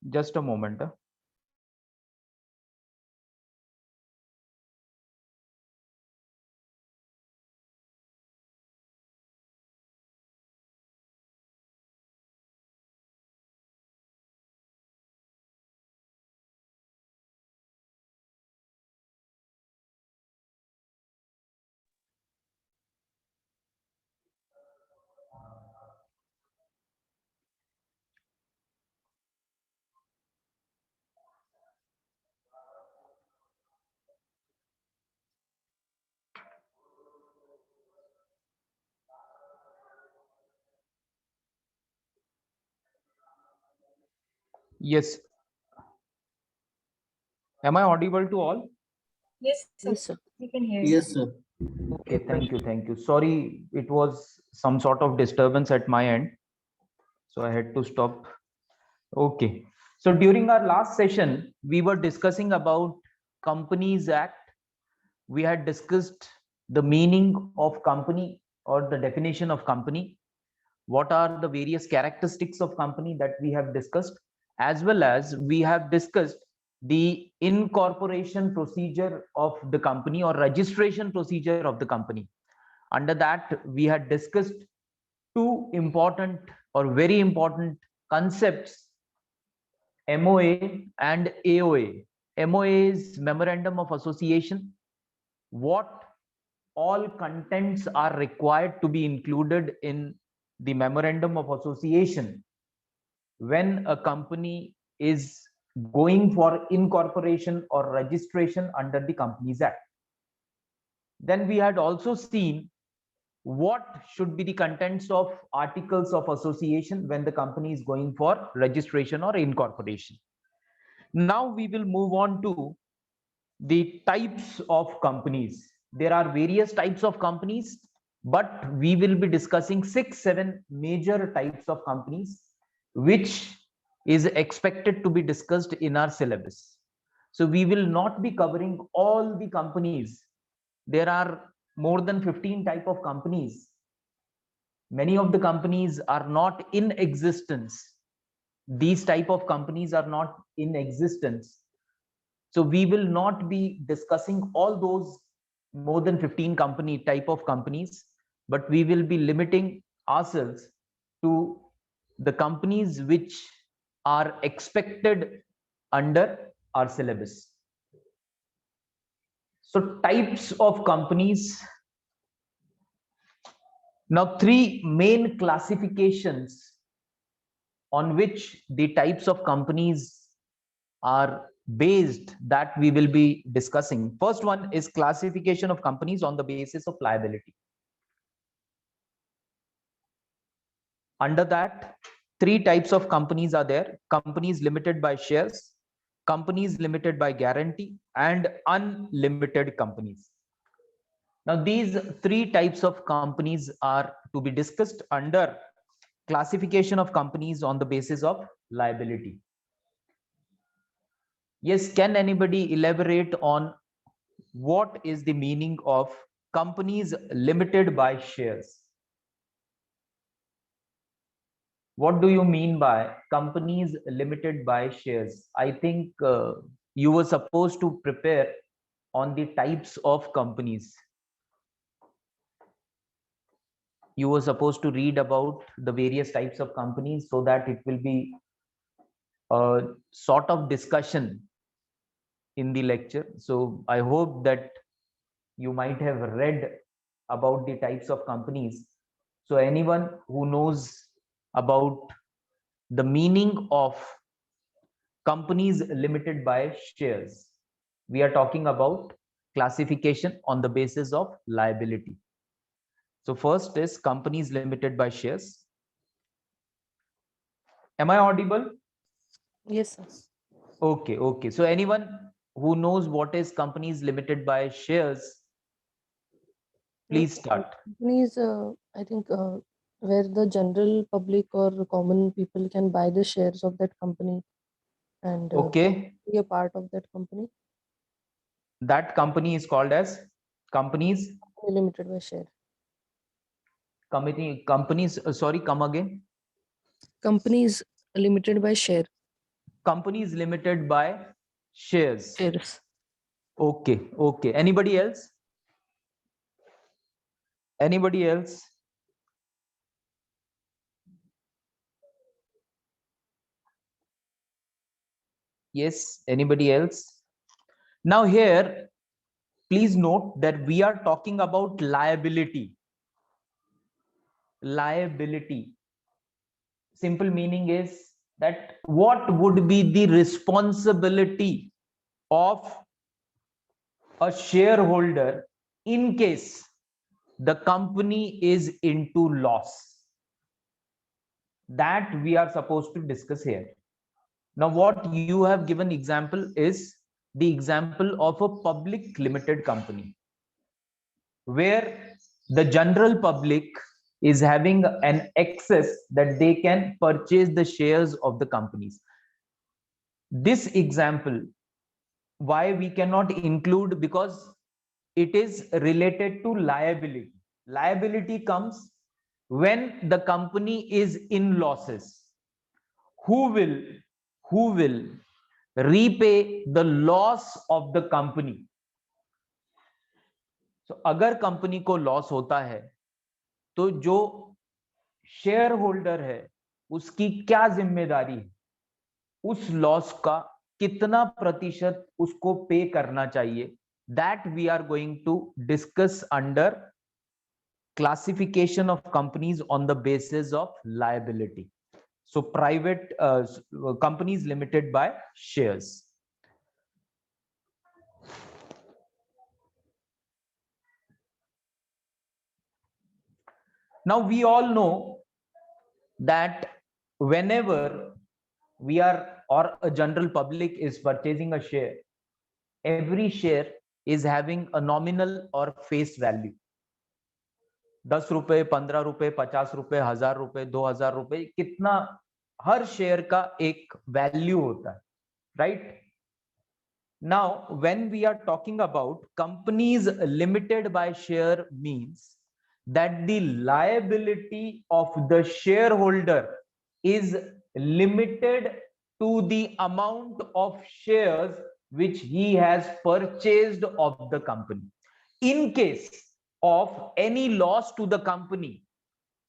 Just a moment. Yes. Am I audible to all? Yes, sir. Yes, sir. We can hear you. Yes, sir. Okay, thank you, thank you. Sorry, it was some sort of disturbance at my end, so I had to stop. Okay, so during our last session, we were discussing about Companies Act. We had discussed the meaning of company or the definition of company. What are the various characteristics of company that we have discussed, as well as we have discussed the incorporation procedure of the company or registration procedure of the company. Under that, we had discussed two important or very important concepts, MOA and AOA. MOA is Memorandum of Association. What all contents are required to be included in the Memorandum of Association when a company is going for incorporation or registration under the Companies Act. Then we had also seen what should be the contents of articles of association when the company is going for registration or incorporation. Now we will move on to the types of companies. There are various types of companies, but we will be discussing 6-7 major types of companies, which is expected to be discussed in our syllabus. So we will not be covering all the companies. There are more than 15 type of companies. Many of the companies are not in existence. These type of companies are not in existence. So we will not be discussing all those more than 15 company type of companies, but we will be limiting ourselves to the companies which are expected under our syllabus. So types of companies. Now, three main classifications on which the types of companies are based that we will be discussing. First one is classification of companies on the basis of liability. Under that, three types of companies are there: companies limited by shares, companies limited by guarantee, and unlimited companies. Now, these three types of companies are to be discussed under classification of companies on the basis of liability. Yes, can anybody elaborate on what is the meaning of companies limited by shares? What do you mean by companies limited by shares? I think you were supposed to prepare on the types of companies. You were supposed to read about the various types of companies so that it will be a sort of discussion in the lecture. So I hope that you might have read about the types of companies. So anyone who knows about the meaning of companies limited by shares, we are talking about classification on the basis of liability. So first is companies limited by shares. Am I audible? Yes, sir. Okay, okay. So anyone who knows what is companies limited by shares, please start. Companies, I think, where the general public or common people can buy the shares of that company and Okay, be a part of that company. that company is called as companies Limited by share. companies, sorry, come again. Companies limited by share. Companies limited by shares. Shares. Okay, okay. Anybody else? Anybody else? Yes, anybody else? Now here, please note that we are talking about liability. Liability. Simple meaning is that what would be the responsibility of a shareholder in case the company is into loss. That we are supposed to discuss here. Now, what you have given example is the example of a public limited company where the general public is having an excess that they can purchase the shares of the companies. This example, why we cannot include, because it is related to liability. Liability comes when the company is in losses. Who will repay the loss of the company? So अगर company को loss होता है तो जो share holder है उसकी क्या जिम्मेदारी है? उस लॉस का कितना प्रतिशत उसको पे करना चाहिए? That we are going to discuss under classification of companies on the basis of liability. So private companies limited by shares. Now we all know that whenever we are, or a general public is purchasing a share, every share is having a nominal or face value. 10 रुपए, 15 रुपए, 50 रुपए, 1000 रुपए, 2000 रुपए, कितना हर share का एक value होता है, right? Now, when we are talking about companies limited by share means that the liability of the shareholder is limited to the amount of shares which he has purchased of the company. In case of any loss to the company,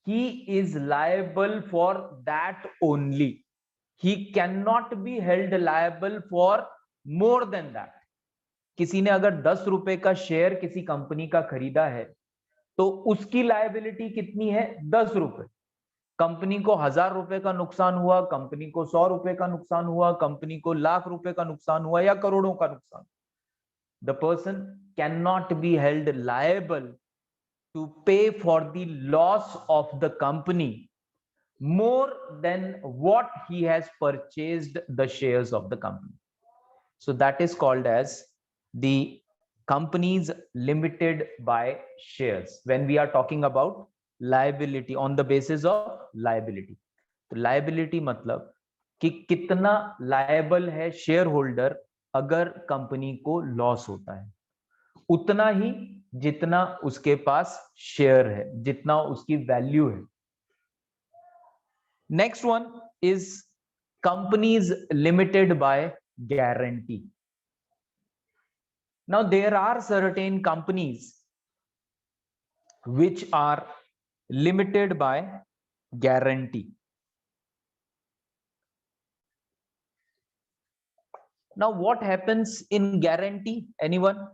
he is liable for that only. He cannot be held liable for more than that. किसी ने अगर 10 रुपए का share किसी company का खरीदा है तो उसकी लायबिलिटी कितनी है? 10 रुपए. कंपनी को 1000 रुपए का नुकसान हुआ, कंपनी को 100 रुपए का नुकसान हुआ, कंपनी को लाख रुपए का नुकसान हुआ या करोड़ों का नुकसान, the person can not be held liable to pay for the loss of the company more than what he has purchased the shares of the company. So that is called as the companies limited by shares when we are talking about liability on the basis of liability. तो liability मतलब कि कितना liable है share holder अगर company को loss होता है, उतना ही जितना उसके पास शेयर है, जितना उसकी वैल्यू है. Next one is companies limited by guarantee. Now there are certain companies which are limited by guarantee. Now what happens in guarantee? Anyone?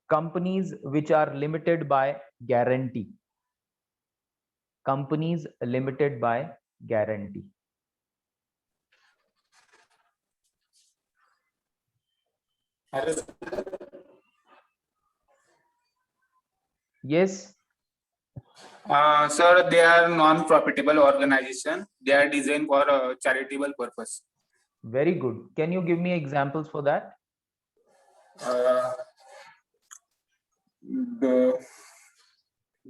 Companies which are limited by guarantee. Companies limited by guarantee. Yes. Sir, they are non-profitable organization. They are designed for a charitable purpose. Very good. Can you give me examples for that? The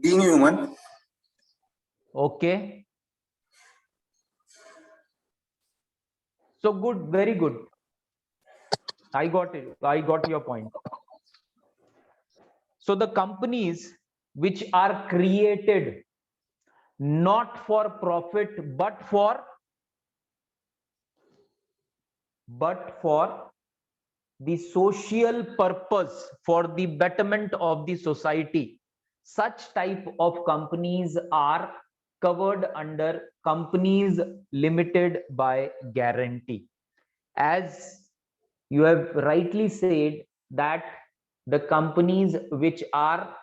Being Human. Okay. So good, very good. I got it. I got your point. So the companies which are created not for profit but for but for the social purpose, for the betterment of the society. Such type of companies are covered under companies limited by guarantee. As you have rightly said that the companies which are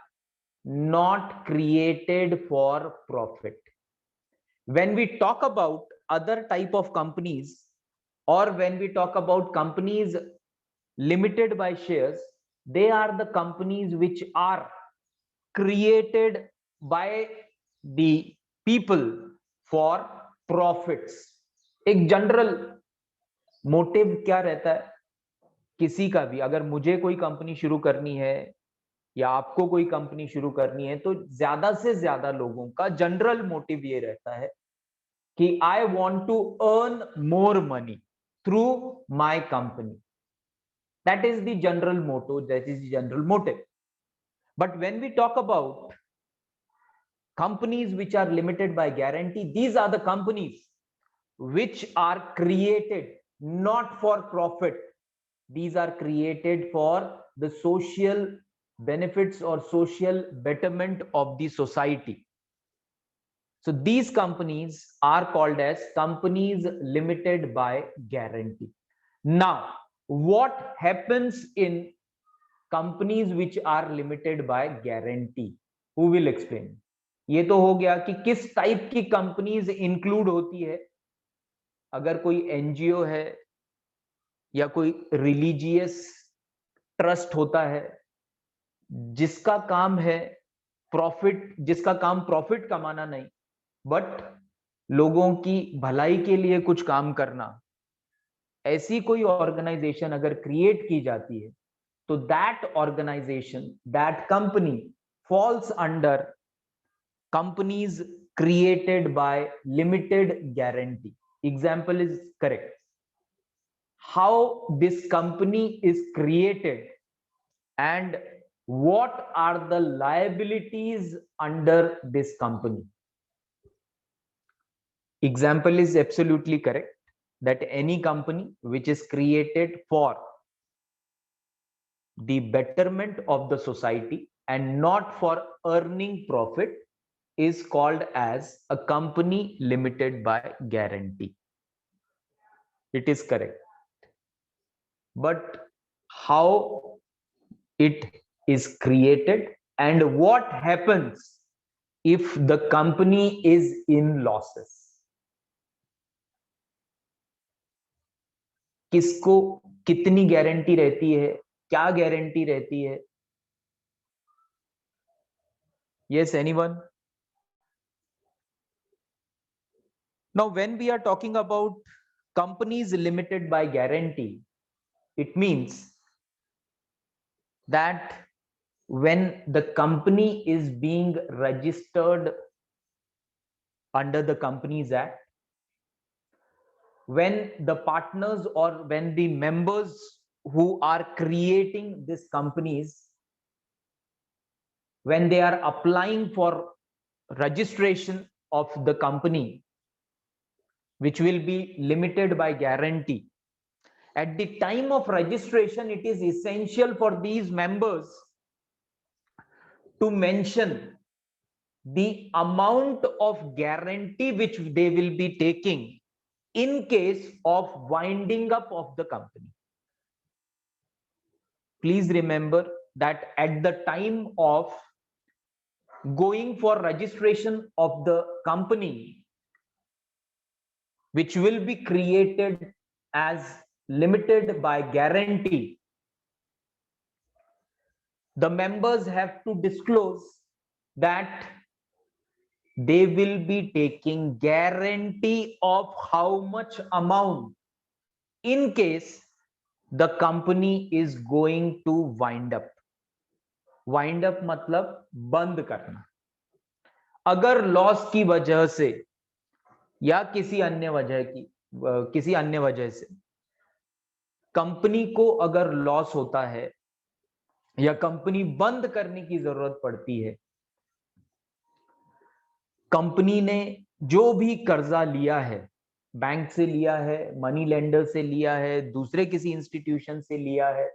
not created for profit. When we talk about other type of companies, or when we talk about companies limited by shares, they are the companies which are created by the people for profits. एक general motive क्या रहता है किसी का भी, अगर मुझे कोई कंपनी शुरू करनी है या आपको कोई कंपनी शुरू करनी है, तो ज्यादा से ज्यादा लोगों का जनरल मोटिव ये रहता है कि I want to earn more money through my company. That is the general motto, that is the general motive. But when we talk about companies which are limited by guarantee, these are the companies which are created not for profit. These are created for the social benefits or social betterment of the society. So these companies are called as companies limited by guarantee. Now, what happens in companies which are limited by guarantee? Who will explain? ये तो हो गया कि किस type की companies include होती है. अगर कोई एनजीओ है या कोई रिलीजियस ट्रस्ट होता है जिसका काम है प्रॉफिट, जिसका काम प्रॉफिट कमाना नहीं बट लोगों की भलाई के लिए कुछ काम करना, ऐसी कोई ऑर्गेनाइजेशन अगर क्रिएट की जाती है तो that organization, that company falls under companies created by limited guarantee. Example is correct. How this company is created and what are the liabilities under this company? Example is absolutely correct, that any company which is created for the betterment of the society and not for earning profit is called as a company limited by guarantee. It is correct. But how it is created and what happens if the company is in losses? किसको कितनी guarantee रहती है, क्या guarantee रहती है? Yes, anyone? Now, when we are talking about companies limited by guarantee, it means that when the company is being registered under the Companies Act, when the partners or when the members who are creating these companies, when they are applying for registration of the company, which will be limited by guarantee, at the time of registration, it is essential for these members to mention the amount of guarantee which they will be taking in case of winding up of the company. Please remember that at the time of going for registration of the company, which will be created as limited by guarantee, the members have to disclose that they will be taking guarantee of how much amount in case the company is going to wind up. Wind up मतलब बंद करना. अगर loss की वजह से या किसी अन्य वजह से कंपनी को अगर लॉस होता है या कंपनी बंद करने की जरूरत पड़ती है, कंपनी ने जो भी कर्जा लिया है बैंक से लिया है, मनी लेंडर से लिया है, दूसरे किसी इंस्टीट्यूशन से लिया है,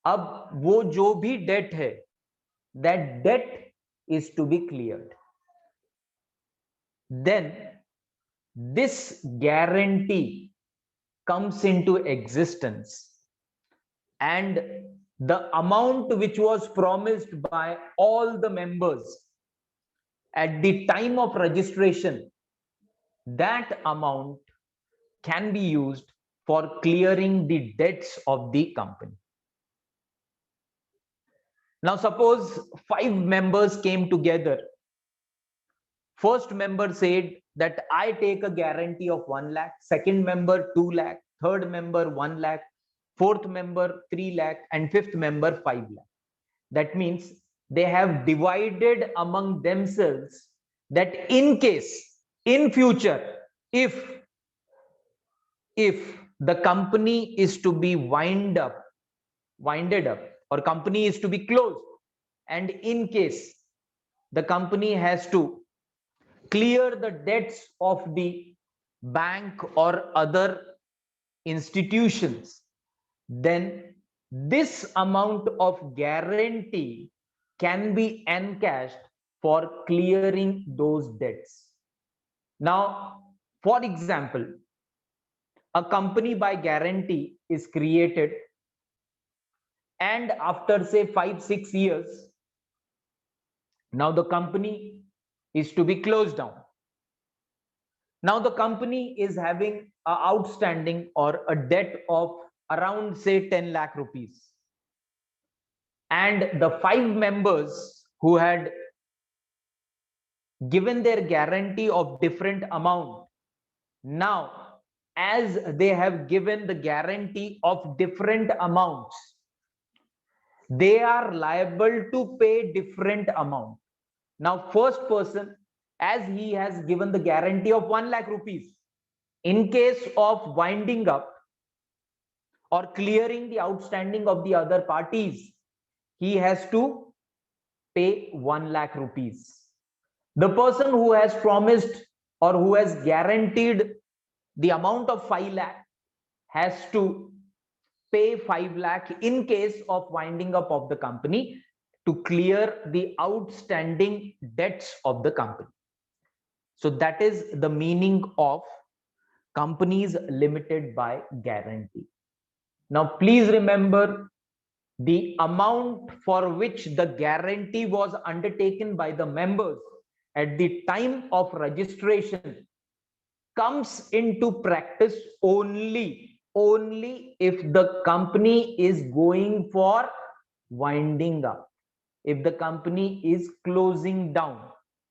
अब वो जो भी डेट है, that debt is to be cleared, then this guarantee comes into existence, and the amount which was promised by all the members at the time of registration, that amount can be used for clearing the debts of the company. Now suppose 5 members came together. First member said that I take a guarantee of 1 lakh, second member 2 lakh, third member 1 lakh, fourth member 3 lakh, and fifth member 5 lakh. That means they have divided among themselves that in case, in future, if the company is to be winded up, or company is to be closed, and in case the company has to clear the debts of the bank or other institutions, then this amount of guarantee can be encashed for clearing those debts. Now, for example, a company by guarantee is created, and after say 5-6 years, now the company is to be closed down. Now the company is having an outstanding or a debt of around say 10 lakh rupees, and the 5 members who had given their guarantee of different amount, now as they have given the guarantee of different amounts, they are liable to pay different amount. Now first person, as he has given the guarantee of 1 lakh rupees, in case of winding up or clearing the outstanding of the other parties, he has to pay 1 lakh rupees. The person who has promised or who has guaranteed the amount of 5 lakh has to pay 5 lakh in case of winding up of the company to clear the outstanding debts of the company. So that is the meaning of companies limited by guarantee. Now please remember, the amount for which the guarantee was undertaken by the members at the time of registration comes into practice only if the company is going for winding up, if the company is closing down.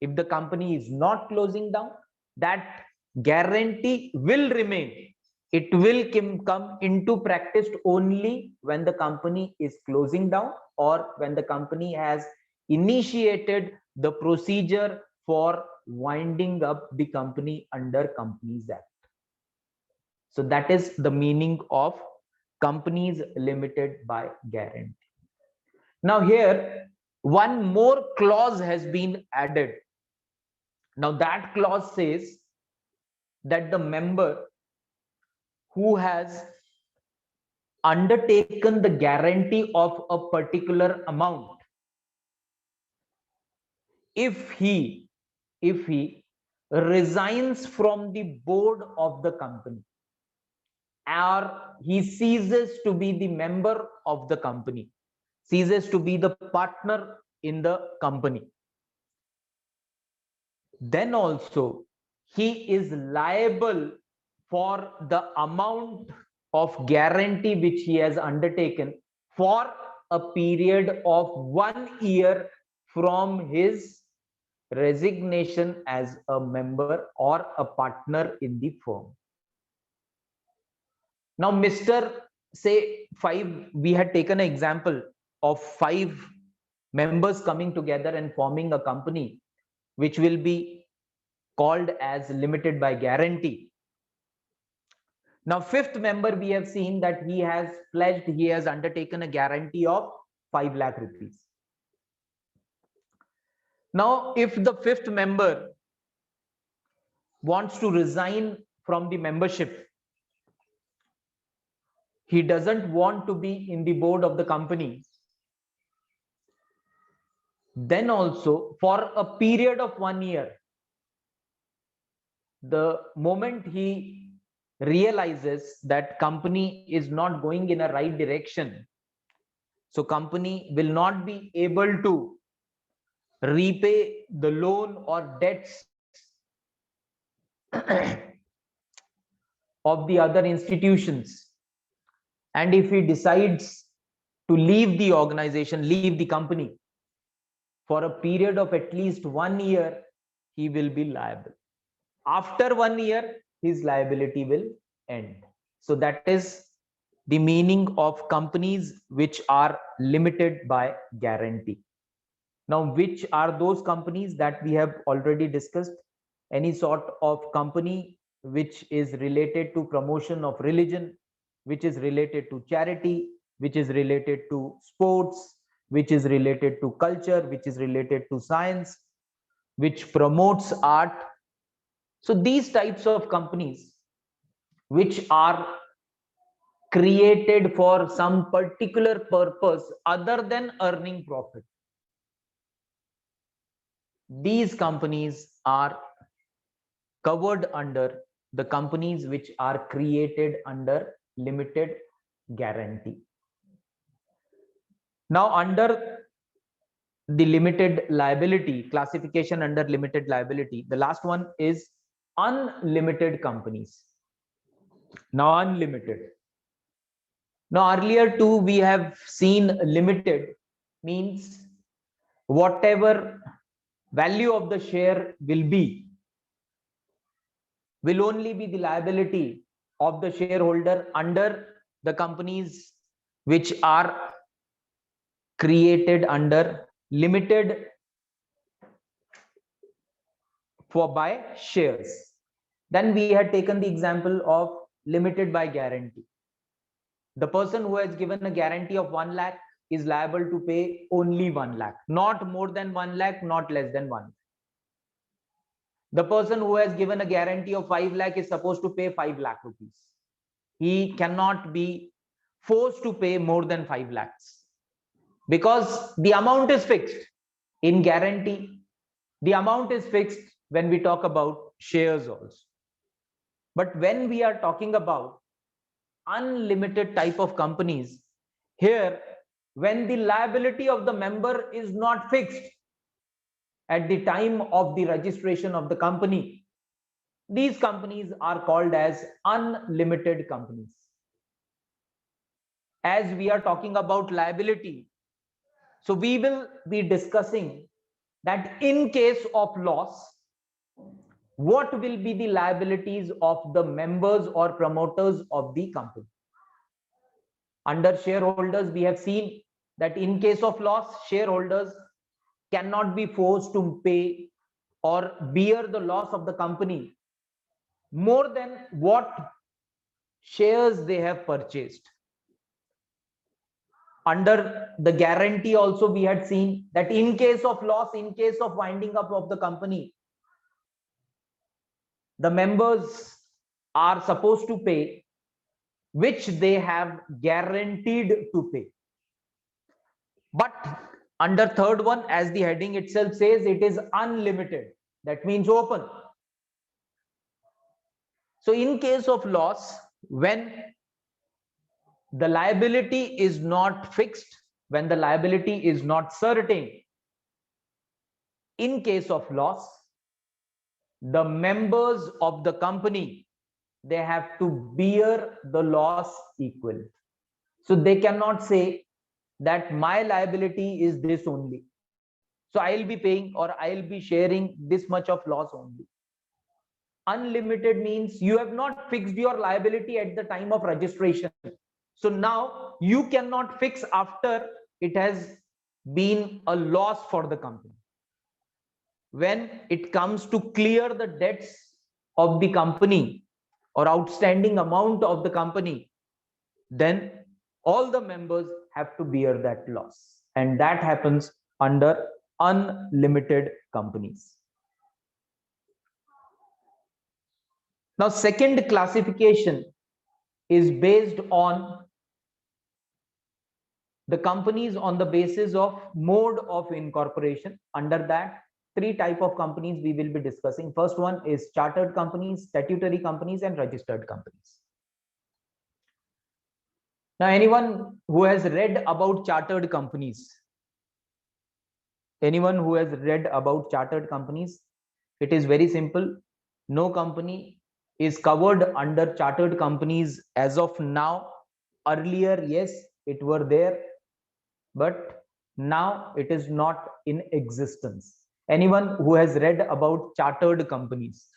If the company is not closing down, that guarantee will remain. It will come into practice only when the company is closing down or when the company has initiated the procedure for winding up the company under Companies Act. So that is the meaning of companies limited by guarantee. Now here, one more clause has been added. Now that clause says that the member who has undertaken the guarantee of a particular amount, if he resigns from the board of the company, or he ceases to be the member of the company, ceases to be the partner in the company, then also he is liable for the amount of guarantee which he has undertaken for a period of 1 year from his resignation as a member or a partner in the firm. Now Mr. say 5, we had taken an example of 5 members coming together and forming a company which will be called as limited by guarantee. Now 5th member, we have seen that he has pledged, he has undertaken a guarantee of 5 lakh rupees. Now if the 5th member wants to resign from the membership, he doesn't want to be in the board of the company, then also for a period of 1 year, the moment he realizes that company is not going in a right direction, so company will not be able to repay the loan or debts of the other institutions, and if he decides to leave the organization, leave the company for a period of at least 1 year, he will be liable. After 1 year, his liability will end. So that is the meaning of companies which are limited by guarantee. Now, which are those companies that we have already discussed? Any sort of company which is related to promotion of religion, which is related to charity, which is related to sports, which is related to culture, which is related to science, which promotes art. So these types of companies which are created for some particular purpose other than earning profit, these companies are covered under the companies which are created under limited guarantee. Now, under the limited liability, classification under limited liability, the last one is unlimited companies. Now, unlimited. Now, earlier too, we have seen limited means whatever value of the share will only be the liability of the shareholder under the companies which are created under limited by shares. Then we had taken the example of limited by guarantee. The person who has given a guarantee of 1 lakh is liable to pay only 1 lakh, not more than 1 lakh, not less than 1 lakh. The person who has given a guarantee of 5 lakh is supposed to pay 5 lakh rupees. He cannot be forced to pay more than 5 lakhs because the amount is fixed in guarantee. The amount is fixed when we talk about shares also. But when we are talking about unlimited type of companies, here when the liability of the member is not fixed at the time of the registration of the company, these companies are called as unlimited companies. As we are talking about liability, so we will be discussing that in case of loss, what will be the liabilities of the members or promoters of the company. Under shareholders, we have seen that in case of loss, shareholders cannot be forced to pay or bear the loss of the company more than what shares they have purchased. Under the guarantee also, we had seen that in case of loss, in case of winding up of the company, the members are supposed to pay which they have guaranteed to pay. But under third one, as the heading itself says, it is unlimited. That means open. So in case of loss, when the liability is not fixed, when the liability is not certain, in case of loss, the members of the company, they have to bear the loss equal. So they cannot say that my liability is this only, so I'll be paying or I'll be sharing this much of loss only. Unlimited means you have not fixed your liability at the time of registration. So now you cannot fix after it has been a loss for the company. When it comes to clear the debts of the company or outstanding amount of the company, then all the members have to bear that loss. And that happens under unlimited companies. Now, second classification is based on the companies on the basis of mode of incorporation. Under that, three type of companies we will be discussing. First one is chartered companies, statutory companies, and registered companies. Now, anyone who has read about chartered companies? Anyone who has read about chartered companies? It is very simple. No company is covered under chartered companies as of now. Earlier, yes, it were there, but now it is not in existence. Anyone who has read about chartered companies?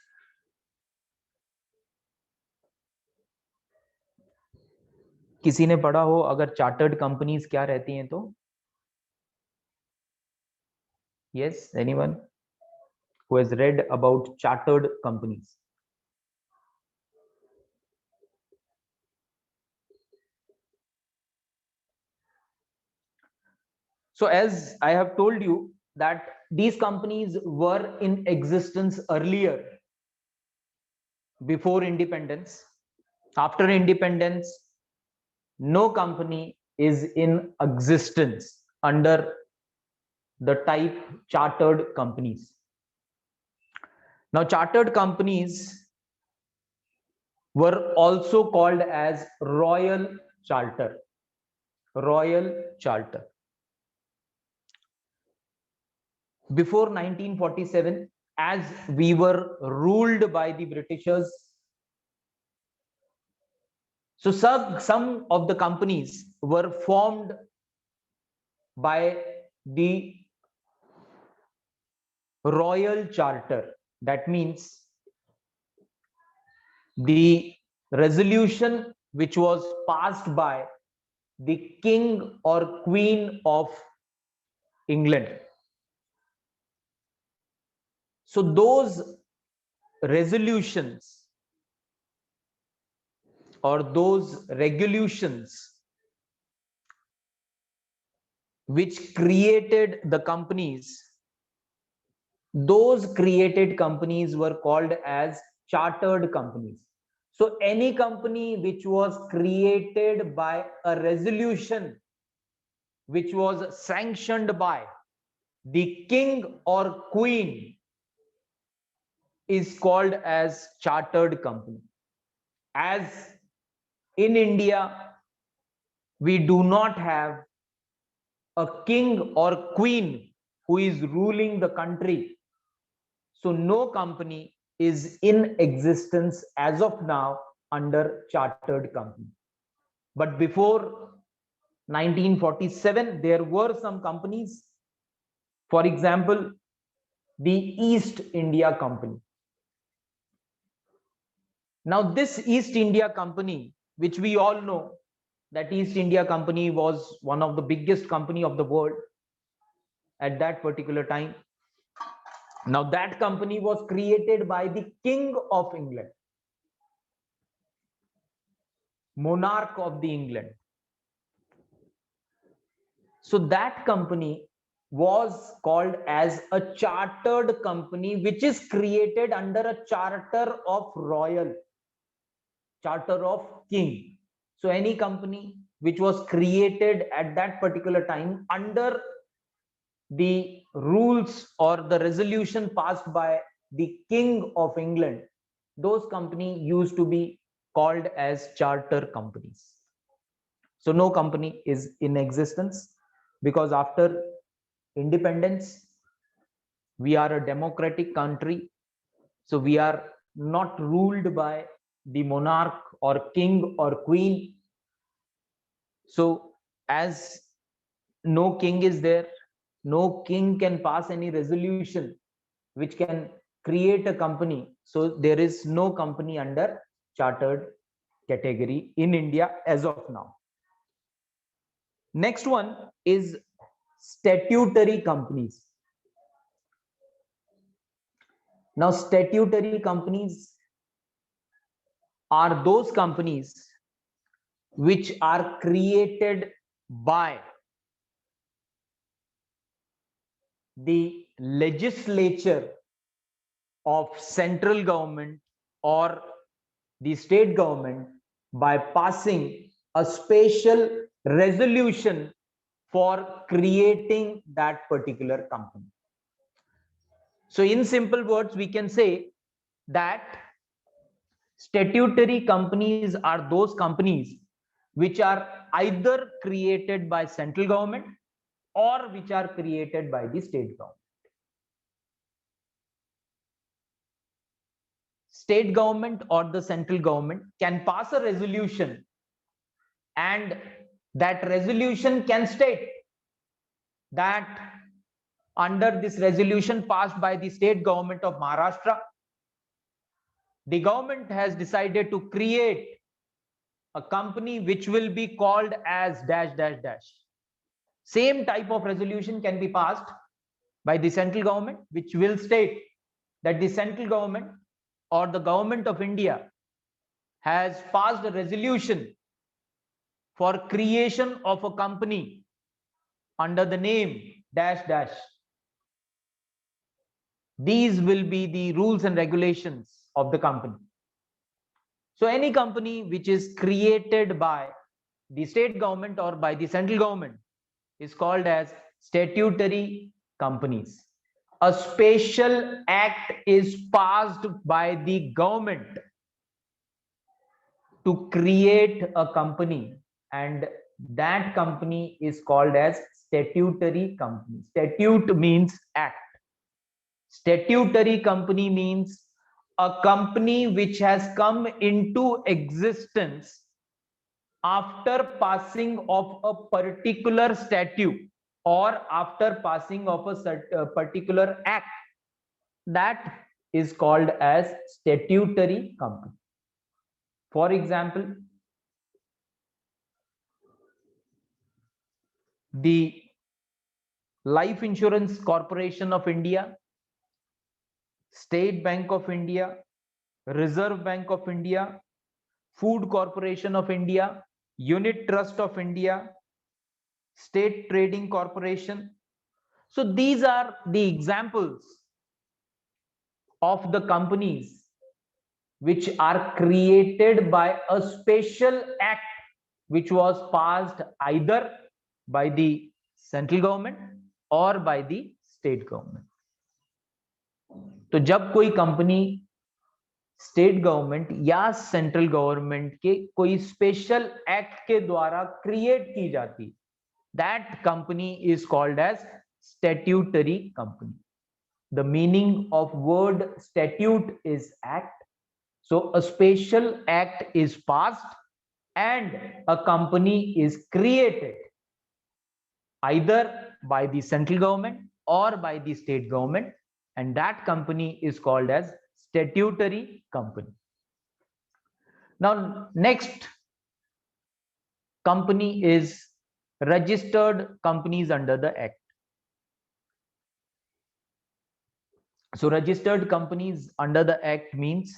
किसी ने पढ़ा हो अगर chartered companies क्या रहती हैं तो? Yes, anyone who has read about chartered companies? So as I have told you that these companies were in existence earlier, before independence. After independence, no company is in existence under the type chartered companies. Now, chartered companies were also called as royal charter. Royal charter. Before 1947, as we were ruled by the Britishers, so some of the companies were formed by the royal charter. That means the resolution which was passed by the king or queen of England. So those resolutions or those regulations which created the companies, those created companies were called as chartered companies. So any company which was created by a resolution which was sanctioned by the king or queen is called as chartered company. As in India, we do not have a king or queen who is ruling the country. So no company is in existence as of now under chartered company. But before 1947, there were some companies. For example, the East India Company. Now, this East India Company, which we all know that East India Company was one of the biggest company of the world at that particular time. Now, that company was created by the King of England, monarch of the England. So that company was called as a chartered company, which is created under a charter of royal, charter of king. So any company which was created at that particular time under the rules or the resolution passed by the King of England, those company used to be called as charter companies. So no company is in existence because after independence, we are a democratic country. So we are not ruled by the monarch or king or queen. So as no king is there, no king can pass any resolution which can create a company. So there is no company under chartered category in India as of now. Next one is statutory companies. Now, statutory companies are those companies which are created by the legislature of central government or the state government by passing a special resolution for creating that particular company. So in simple words, we can say that statutory companies are those companies which are either created by central government or which are created by the state government. State government or the central government can pass a resolution, and that resolution can state that under this resolution passed by the state government of Maharashtra, the government has decided to create a company which will be called as dash dash dash. Same type of resolution can be passed by the central government, which will state that the central government or the government of India has passed a resolution for creation of a company under the name dash dash. These will be the rules and regulations of the company. So any company which is created by the state government or by the central government is called as statutory companies. A special act is passed by the government to create a company, and that company is called as statutory company. Statute means act. Statutory company means a company which has come into existence after passing of a particular statute or after passing of a particular act. That is called as statutory company. For example, the Life Insurance Corporation of India, State Bank of India, Reserve Bank of India, Food Corporation of India, Unit Trust of India, State Trading Corporation. So these are the examples of the companies which are created by a special act which was passed either by the central government or by the state government. तो जब कोई company state government या central government के कोई special act के द्वारा create की जाती, that company is called as statutory company. The meaning of word statute is act. So a special act is passed and a company is created either by the central government or by the state government, and that company is called as statutory company. Now next company is registered companies under the act. So registered companies under the act means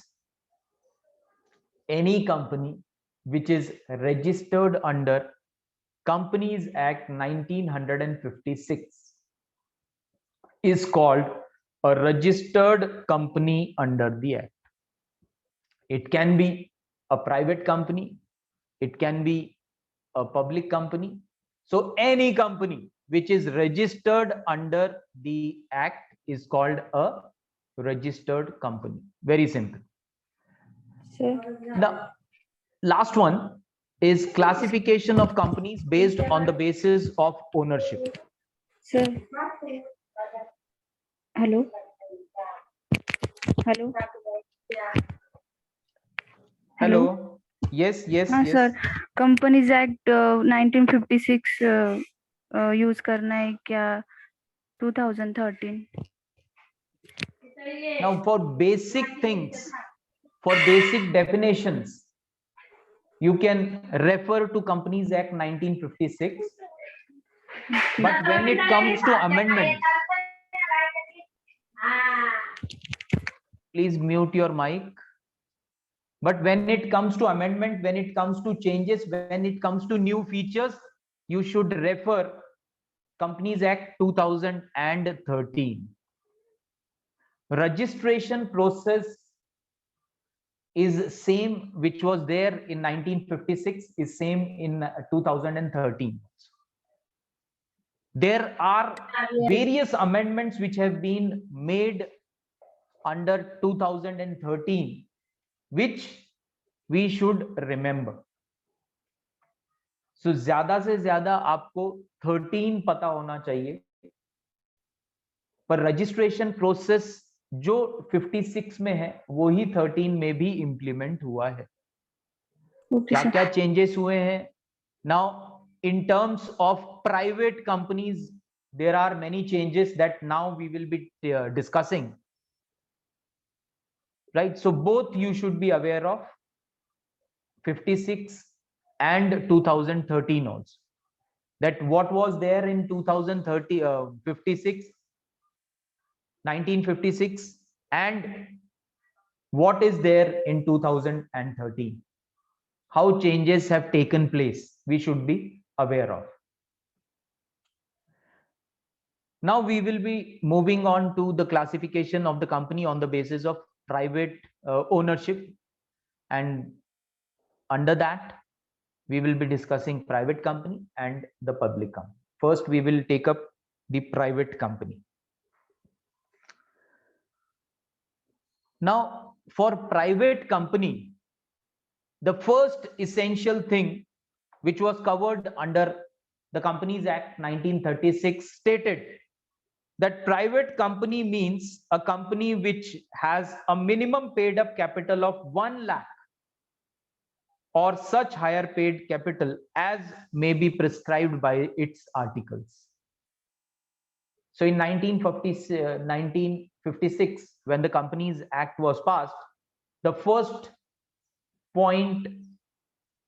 any company which is registered under Companies Act 1956 is called a registered company under the act. It can be a private company, it can be a public company. So any company which is registered under the act is called a registered company. Very simple. Sir. The last one is classification of companies based on the basis of ownership. Sir. Hello. Hello. Hello. Yes, yes, हाँ yes. Sir, companies act 1956 use करना है क्या 2013? Now for basic things, for basic definitions, you can refer to Companies Act 1956. But when it comes to amendments, please mute your mic. But when it comes to amendment, when it comes to changes, when it comes to new features, you should refer Companies Act 2013. Registration process is same which was there in 1956 is same in 2013. There are various amendments which have been made under 2013 which we should remember. So ज्यादा से ज्यादा आपको 13 पता होना चाहिए, पर registration process जो 56 में है वो ही 13 में भी इम्प्लीमेंट हुआ है. क्या क्या चेंजेस हुए हैं? Now in terms of private companies, there are many changes that now we will be discussing, right? So both you should be aware of 56 and 2013 also, that what was there in 2030 56 1956 and what is there in 2013, how changes have taken place, we should be aware of. Now we will be moving on to the classification of the company on the basis of private ownership, and under that we will be discussing private company and the public company. First we will take up the private company. Now for private company, the first essential thing which was covered under the Companies Act 1936 stated that private company means a company which has a minimum paid up capital of 1 lakh or such higher paid capital as may be prescribed by its articles. So in 1956, when the Companies Act was passed, the first point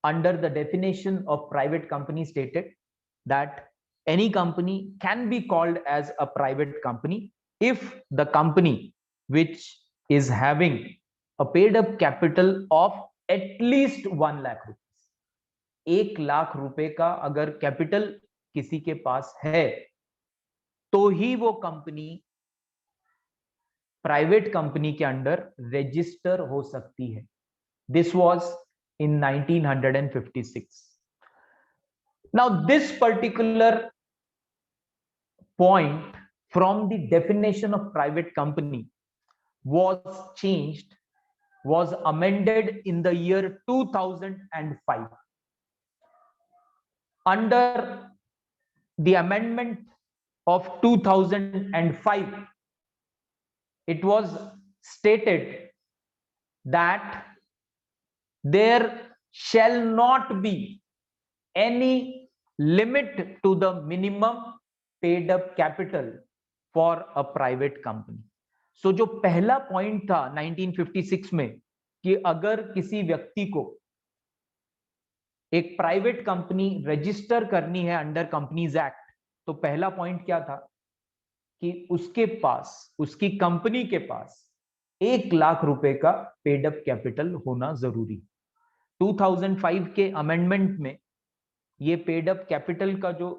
under the definition of private company stated that any company can be called as a private company if the company which is having a paid up capital of at least 1 lakh rupees. 1 lakh रुपए का अगर capital किसी के पास है तो ही वो company private company के under register हो सकती है. This was in 1956. Now this particular point from the definition of private company was changed, was amended in the year 2005. Under the amendment of 2005, it was stated that there shall not be any limit to the minimum paid up capital for a private company. So जो पहला point था 1956 में कि अगर किसी व्यक्ति को एक प्राइवेट कंपनी रजिस्टर करनी है अंडर कंपनीज एक्ट, तो पहला पॉइंट क्या था कि उसके पास, उसकी कंपनी के पास 1 लाख रुपए का पेड अप कैपिटल होना जरूरी. 2005 के अमेंडमेंट में ये पेड अप कैपिटल का जो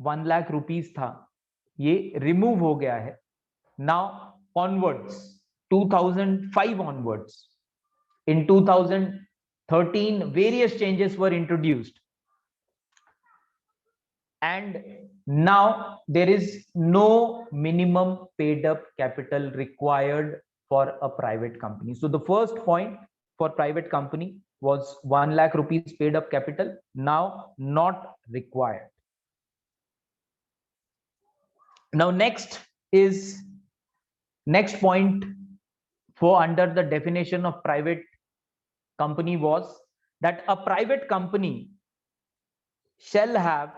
1 लाख रुपीस था ये रिमूव हो गया है. Now onwards 2005 onwards, in 2013 various changes were introduced and now there is no minimum paid up capital required for a private company. So the first point for private company was 1 lakh rupees paid up capital, now not required. Now next point for under the definition of private company was that a private company shall have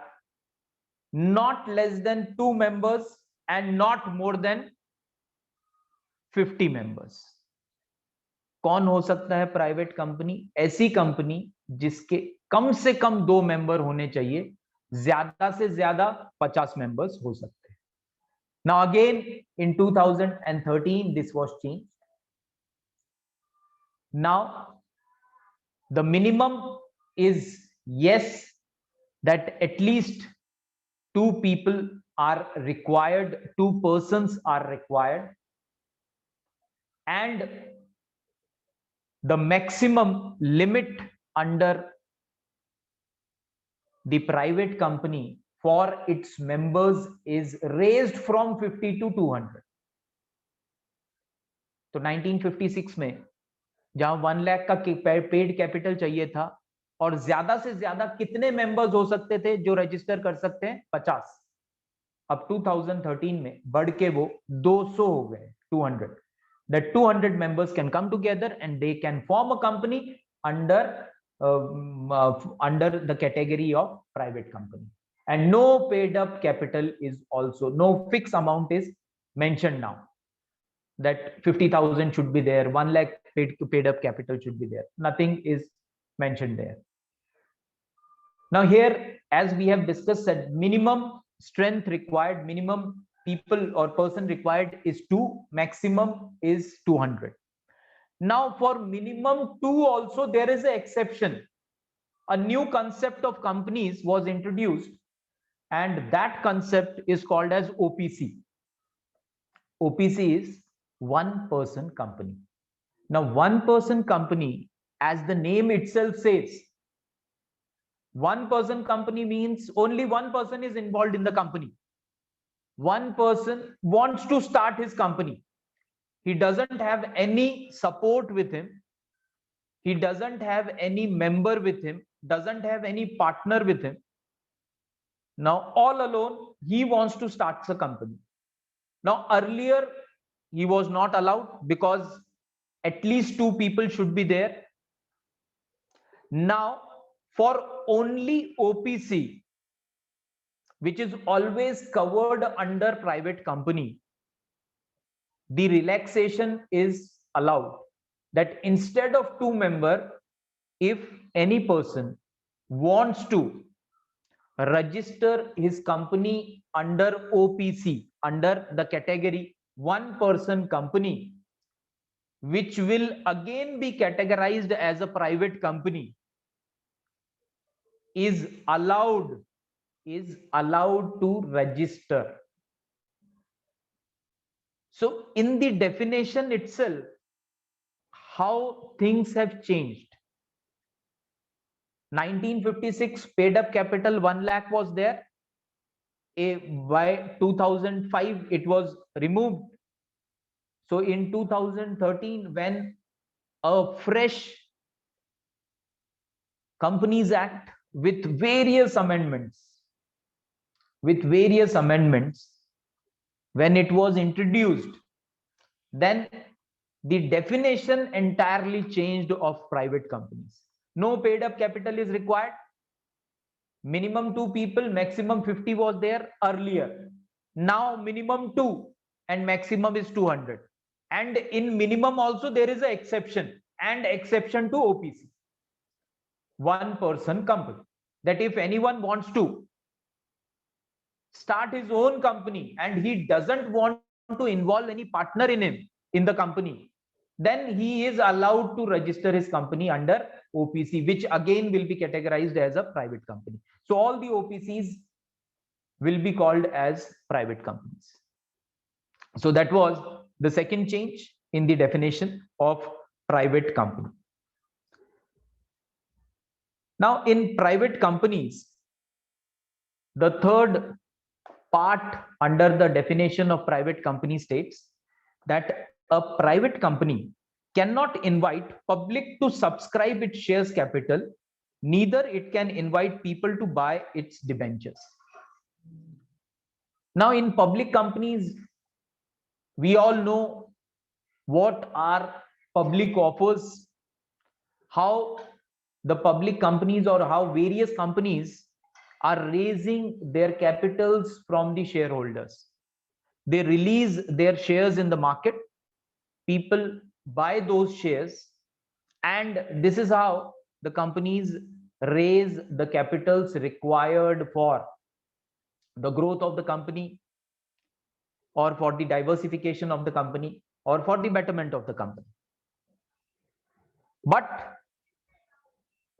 not less than 2 members and not more than 50 members. कौन हो सकता है private company? ऐसी company जिसके कम से कम 2 member होने चाहिए, ज्यादा से ज्यादा 50 मेंबर्स हो सकते हैं. Now again in 2013 this was changed. Now the minimum is yes, that at least 2 people are required, 2 persons are required, and the maximum limit under the private company for its members is raised from 50 to 200. तो 1956 में जहां 1 लाख का paid capital चाहिए था और ज्यादा से ज्यादा कितने मेंबर्स हो सकते थे जो रजिस्टर कर सकते हैं? 50. अब 2013 में बढ़ के वो 200 हो गए, 200. That 200 members can come together and they can form a company under the category of private company, and no paid up capital is also, no fixed amount is mentioned now that 50,000 should be there, 1 lakh paid up capital should be there. Nothing is mentioned there. Now here, as we have discussed, that minimum strength required, minimum people or person required is 2, maximum is 200. Now for minimum 2 also there is an exception. A new concept of companies was introduced, and that concept is called as OPC. OPC is one person company. Now one person company, as the name itself says, one person company means only one person is involved in the company. One person wants to start his company. He doesn't have any support with him. He doesn't have any member with him, doesn't have any partner with him. Now all alone, he wants to start the company. Now earlier, he was not allowed because at least 2 people should be there. Now for only OPC, which is always covered under private company, the relaxation is allowed, that instead of 2 members, if any person wants to register his company under OPC, under the category one person company, which will again be categorized as a private company, is allowed to register. So in the definition itself, how things have changed. 1956 paid up capital 1 lakh was there. By 2005 it was removed. So in 2013, when a fresh Companies Act with various amendments, when it was introduced, then the definition entirely changed of private companies. No paid up capital is required. Minimum 2 people, maximum 50 was there earlier. Now minimum 2 and maximum is 200. And in minimum also there is an exception, and exception to OPC. One person company. That if anyone wants to start his own company and he doesn't want to involve any partner in the company, then he is allowed to register his company under OPC, which again will be categorized as a private company. So all the OPCs will be called as private companies. So that was the second change in the definition of private company. Now in private companies, the third part under the definition of private company states that a private company cannot invite public to subscribe its shares capital, neither it can invite people to buy its debentures. Now in public companies, we all know what are public offers, how the public companies or how various companies are raising their capitals from the shareholders. They release their shares in the market, people buy those shares, and this is how the companies raise the capitals required for the growth of the company, or for the diversification of the company, or for the betterment of the company. But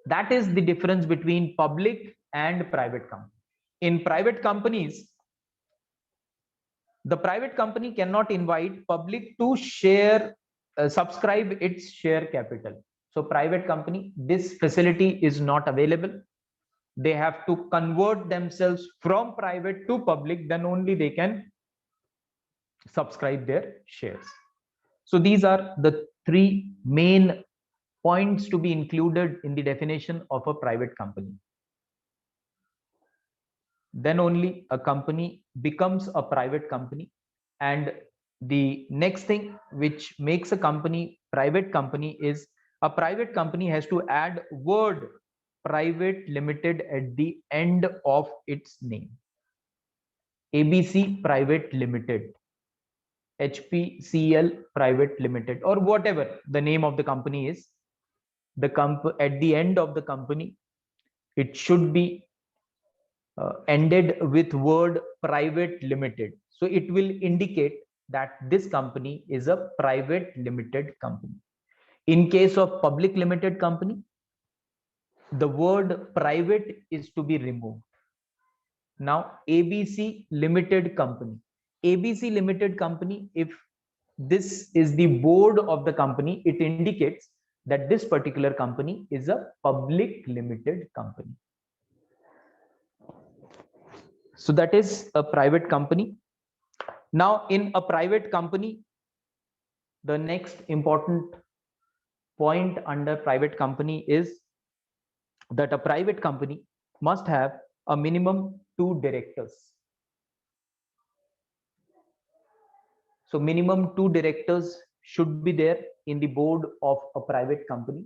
that is the difference between public and private company. In private companies, the private company cannot invite public to subscribe its share capital. So private company, this facility is not available. They have to convert themselves from private to public, then only they can subscribe their shares. So these are the three main points to be included in the definition of a private company. Then only a company becomes a private company. And the next thing which makes a company private company is a private company has to add word private limited at the end of its name. ABC Private Limited, HPCL Private Limited, or whatever the name of the company is. At the end of the company, it should be ended with word private limited. So it will indicate that this company is a private limited company. In case of public limited company, the word private is to be removed. Now, ABC Limited Company. ABC Limited Company, if this is the board of the company, it indicates that this particular company is a public limited company. So that is a private company. Now, in a private company, the next important point under private company is that a private company must have a minimum 2 directors. So minimum 2 directors should be there in the board of a private company.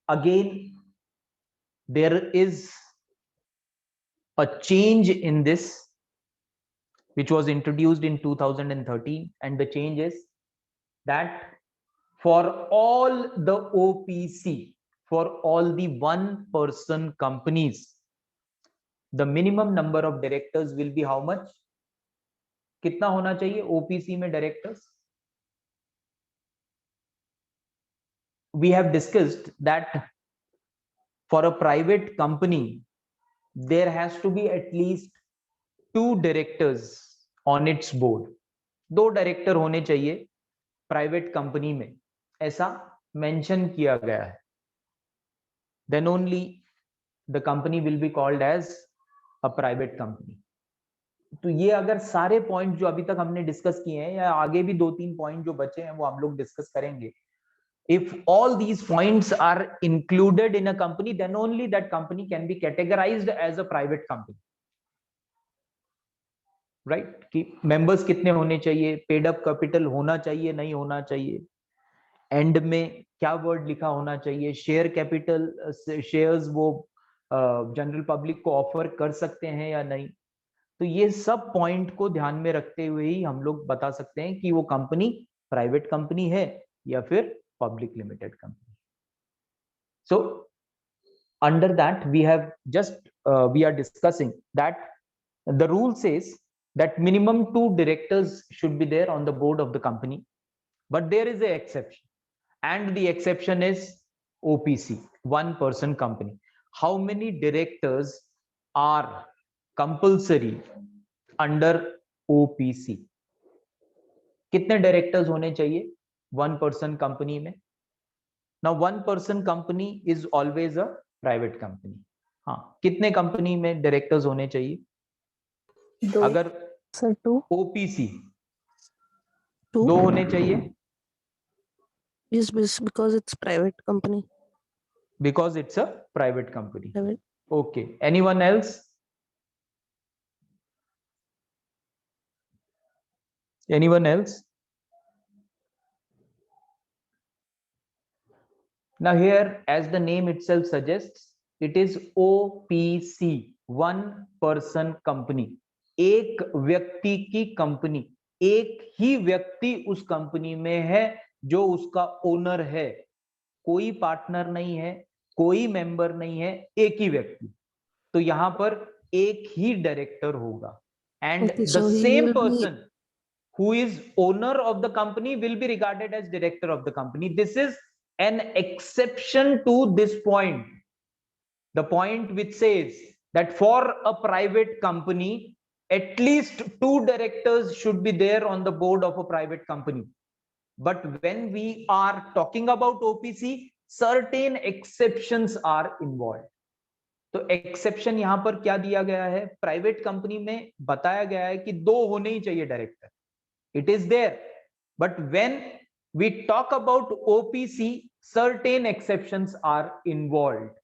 Again, there is a change in this which was introduced in 2013, and the change is that for all the OPC, for all the one-person companies, the minimum number of directors will be how much? कितना होना चाहिए OPC में directors? We have discussed that for a private company, there has to be at least 2 directors on its board. 2 director होने चाहिए private company में, ऐसा mention किया गया है. Then only the company will be called as a private company. तो ये अगर सारे पॉइंट जो अभी तक हमने डिस्कस किए हैं या आगे भी 2-3 पॉइंट जो बचे हैं वो हम लोग डिस्कस करेंगे. If all these points are included in a company, then only that company can be categorized as a private company. Right? कि members कितने होने चाहिए, paid up capital होना चाहिए, नहीं होना चाहिए, एंड में क्या वर्ड लिखा होना चाहिए, शेयर कैपिटल, शेयर्स वो जनरल पब्लिक को ऑफर कर सकते हैं या नहीं. तो ये सब पॉइंट को ध्यान में रखते हुए ही हम लोग बता सकते हैं कि वो कंपनी प्राइवेट कंपनी है या फिर public limited company. So under that we have just we are discussing that the rule says that minimum 2 directors should be there on the board of the company, but there is an exception, and the exception is OPC, one person company. How many directors are compulsory under OPC? कितने directors होने चाहिए one person company में? Now one person company is always a private company. हाँ, कितने company में directors होने चाहिए? 2. अगर Sir, 2. OPC 2. 2 होने चाहिए Yes, because it's private company. because it's a private company. Private. Okay, anyone else? Anyone else? Now here, as the name itself suggests, it is OPC, one person company. एक व्यक्ति की company, एक ही व्यक्ति उस company में है जो उसका ओनर है, कोई पार्टनर नहीं है, कोई मेंबर नहीं है, एक ही व्यक्ति. तो यहां पर एक ही डायरेक्टर होगा, and Okay, the so he same will be- person who is owner of the company will be regarded as director of the company. This is an exception to this point, the point which says that for a private company at least 2 directors should be there on the board of a private company. But when we are talking about OPC, certain exceptions are involved. तो exception यहां पर क्या दिया गया है, private company में बताया गया है कि 2 होने ही चाहिए director, it is there, but when we talk about OPC certain exceptions are involved,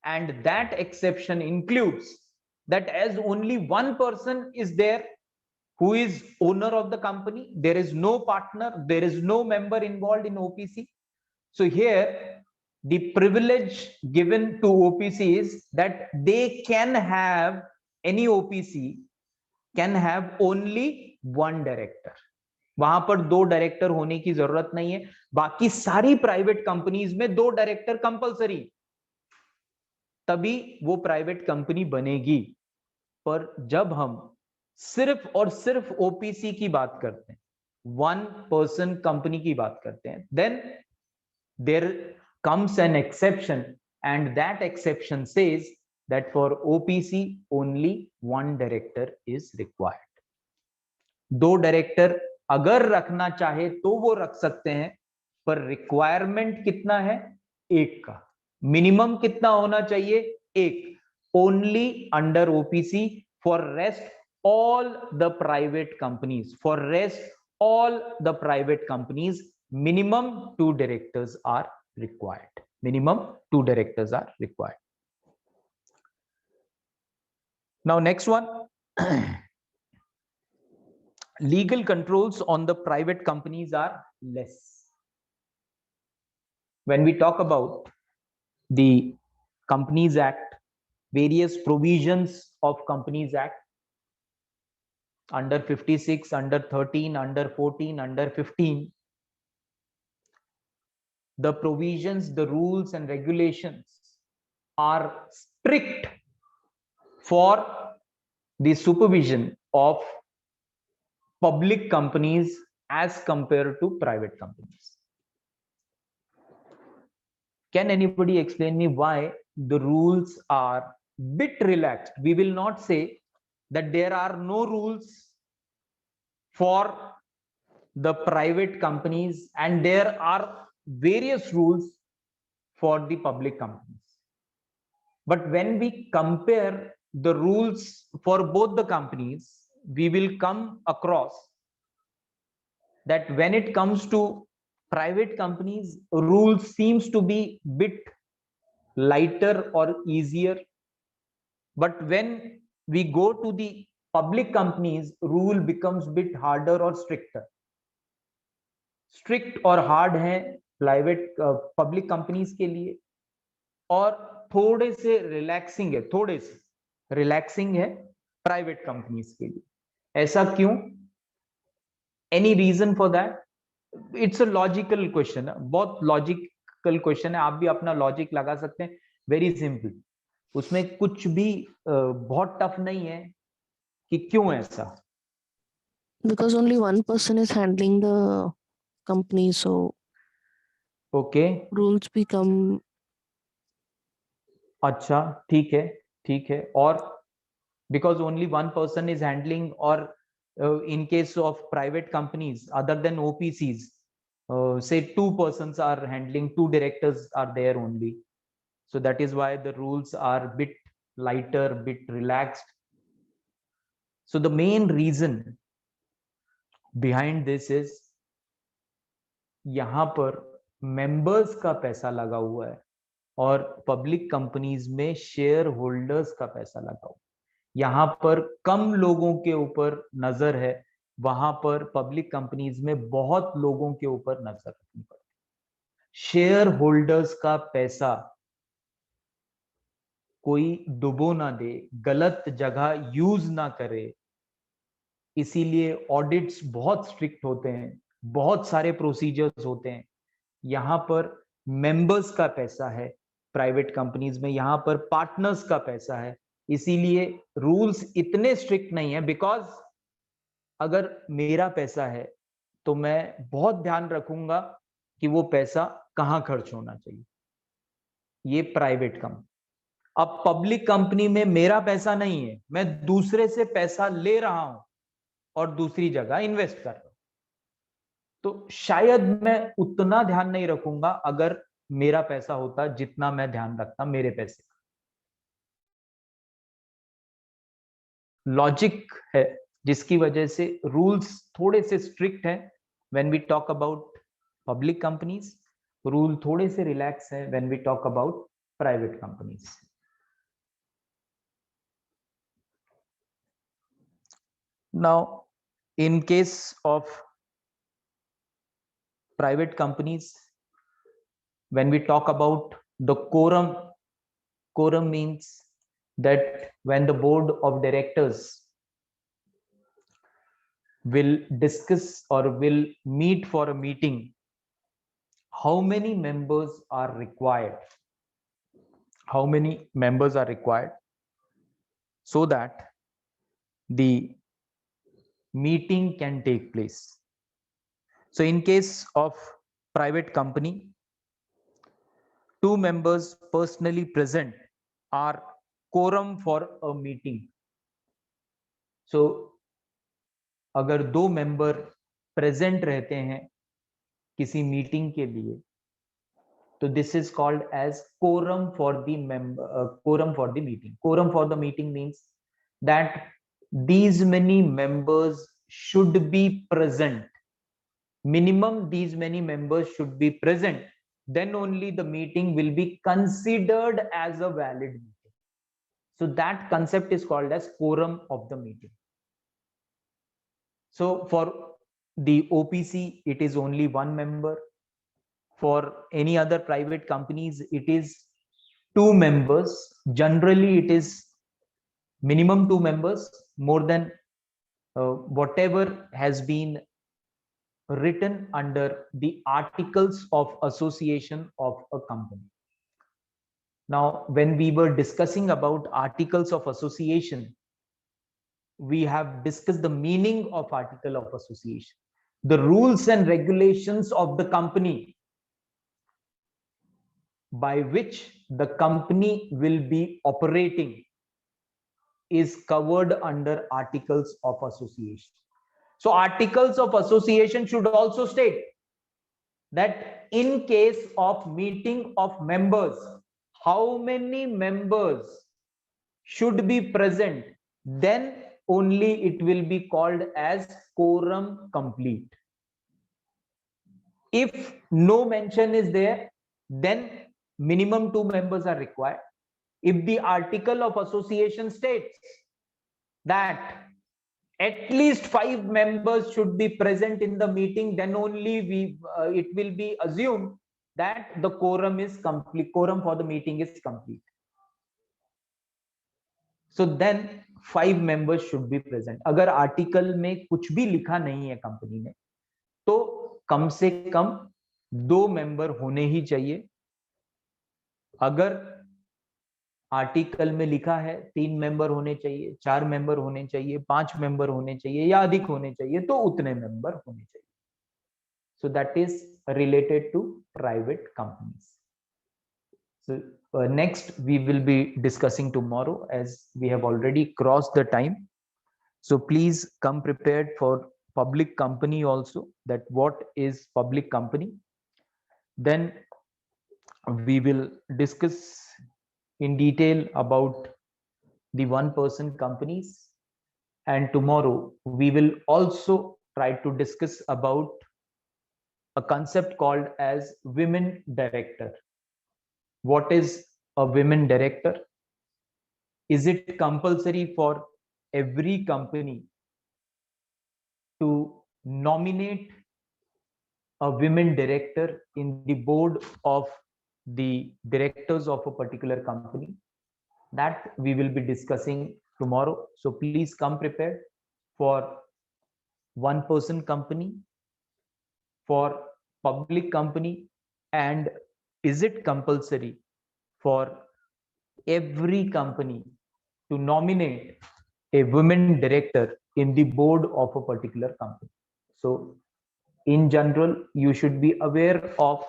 and that exception includes that as only one person is there who is owner of the company, there is no partner, there is no member involved in OPC. So here the privilege given to OPC is that they can have, any OPC can have only one director. वहां पर 2 director होने की जरूरत नहीं है, बाकी सारी private companies में 2 डायरेक्टर कंपलसरी, तभी वो प्राइवेट कंपनी बनेगी। पर जब हम सिर्फ और सिर्फ ओपीसी की बात करते हैं, 1 पर्सन कंपनी की बात करते हैं, then there comes an exception, and that exception says that for OPC only 1 director is required. 2 director अगर रखना चाहे तो वो रख सकते हैं, पर रिक्वायरमेंट कितना है, 1 का। मिनिमम कितना होना चाहिए, 1, only under OPC. For rest all the private companies, for rest all the private companies minimum 2 directors are required. Minimum 2 directors are required. Now next one, legal controls on the private companies are less. When we talk about the Companies Act, various provisions of Companies Act, under 56, under 13, under 14, under 15, the provisions, the rules and regulations are strict for the supervision of public companies as compared to private companies. Can anybody explain me why the rules are bit relaxed? We will not say that there are no rules for the private companies and there are various rules for the public companies. But when we compare the rules for both the companies, we will come across that when it comes to private companies, rules seems to be bit lighter or easier. But when we go to the public companies, rule becomes bit harder or stricter. Strict और hard है private public companies के लिए, और थोड़े से relaxing है, थोड़े से रिलैक्सिंग है प्राइवेट कंपनीज के लिए. ऐसा क्यों? Any reason for that? It's a logical question, बहुत लॉजिकल क्वेश्चन है, आप भी अपना लॉजिक लगा सकते हैं. वेरी सिंपल, उसमें कुछ भी बहुत टफ नहीं है कि क्यों ऐसा. Because only one person is handling the company, so okay, rules become. अच्छा, ठीक है, ठीक है. और because only one person is handling, or in case of private companies other than OPCs, say 2 persons are handling, 2 directors are there only, so that is why the rules are bit lighter, bit relaxed. So the main reason behind this is यहाँ पर members का पैसा लगा हुआ है और public companies में share holders का पैसा लगा हुआ है. यहाँ पर कम लोगों के ऊपर नजर है, वहां पर पब्लिक कंपनीज में बहुत लोगों के ऊपर नजर रखनी पड़ती है. शेयर होल्डर्स का पैसा कोई डुबो ना दे, गलत जगह यूज ना करे, इसीलिए ऑडिट्स बहुत स्ट्रिक्ट होते हैं, बहुत सारे प्रोसीजर्स होते हैं. यहाँ पर मेंबर्स का पैसा है प्राइवेट कंपनीज में, यहाँ पर पार्टनर्स का पैसा है, इसीलिए रूल्स इतने स्ट्रिक्ट नहीं है. बिकॉज अगर मेरा पैसा है तो मैं बहुत ध्यान रखूंगा कि वो पैसा कहाँ खर्च होना चाहिए. ये प्राइवेट कंपनी. अब पब्लिक कंपनी में मेरा पैसा नहीं है, मैं दूसरे से पैसा ले रहा हूं और दूसरी जगह इन्वेस्ट कर रहा हूं, तो शायद मैं उतना ध्यान नहीं रखूंगा अगर मेरा पैसा होता जितना मैं ध्यान रखता मेरे पैसे का। लॉजिक है जिसकी वजह से रूल्स थोड़े से स्ट्रिक्ट हैं when we talk about public companies, rule थोड़े से रिलैक्स है when we talk about private companies. Now, in case of private companies, when we talk about the quorum, quorum means that when the board of directors will discuss or will meet for a meeting, how many members are required? How many members are required so that the meeting can take place? So in case of private company, 2 members personally present are quorum for a meeting. So अगर 2 member present रहते हैं किसी meeting के लिए, तो this is called as quorum for the member, quorum for the meeting. Quorum for the meeting means that these many members should be present. Minimum these many members should be present, then only the meeting will be considered as a valid meeting. So that concept is called as quorum of the meeting. So for the OPC, it is only 1 member. For any other private companies, it is 2 members. Generally, it is minimum 2 members, more than whatever has been written under the articles of association of a company. Now, when we were discussing about articles of association, we have discussed the meaning of article of association, the rules and regulations of the company by which the company will be operating is covered under articles of association. So articles of association should also state that in case of meeting of members, how many members should be present, then only it will be called as quorum complete. If no mention is there, then minimum 2 members are required. If the article of association states that at least 5 members should be present in the meeting, then only it will be assumed that the quorum is complete, quorum for the meeting is complete. So then 5 members should be present. अगर article में कुछ भी लिखा नहीं है company ने, तो कम से कम 2 मेंबर होने ही चाहिए. अगर आर्टिकल में लिखा है 3 मेंबर होने चाहिए, 4 मेंबर होने चाहिए, 5 मेंबर होने चाहिए या अधिक होने चाहिए, तो उतने मेंबर होने चाहिए. So that is related to private companies. So next we will be discussing tomorrow, as we have already crossed the time. So please come prepared for public company also, that what is public company. Then we will discuss in detail about the 1-person companies, and tomorrow we will also try to discuss about a concept called as women director. What is a women director? Is it compulsory for every company to nominate a women director in the board of the directors of a particular company? That we will be discussing tomorrow. So please come prepared for 1-person company, for public company, and is it compulsory for every company to nominate a women director in the board of a particular company? So in general, you should be aware of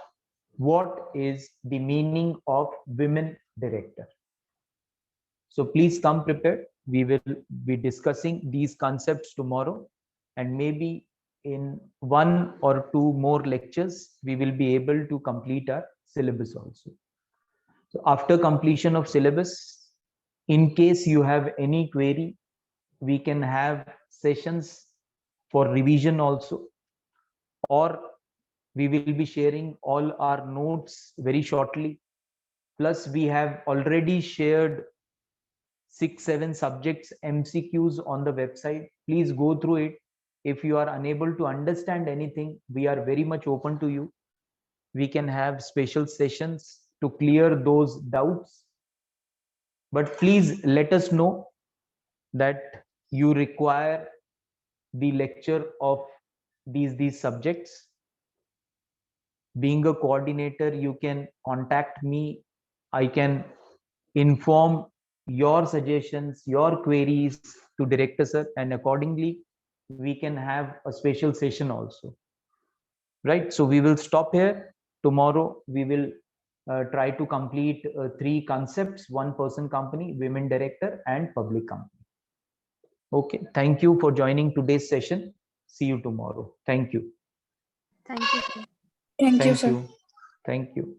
what is the meaning of women director. So please come prepared. We will be discussing these concepts tomorrow, and maybe in 1 or 2 more lectures, we will be able to complete our syllabus also. So after completion of syllabus, in case you have any query, we can have sessions for revision also, or we will be sharing all our notes very shortly. Plus, we have already shared 6-7 subjects MCQs on the website. Please go through it. If you are unable to understand anything, we are very much open to you. We can have special sessions to clear those doubts. But please let us know that you require the lecture of these subjects. Being a coordinator, you can contact me. I can inform your suggestions, your queries to director sir, and accordingly we can have a special session also. Right, so we will stop here. Tomorrow we will try to complete 3 concepts: 1-person company, women director, and public company. Okay, thank you for joining today's session. See you tomorrow. Thank you. Thank you, sir. Thank you, Thank sir. you. Thank you.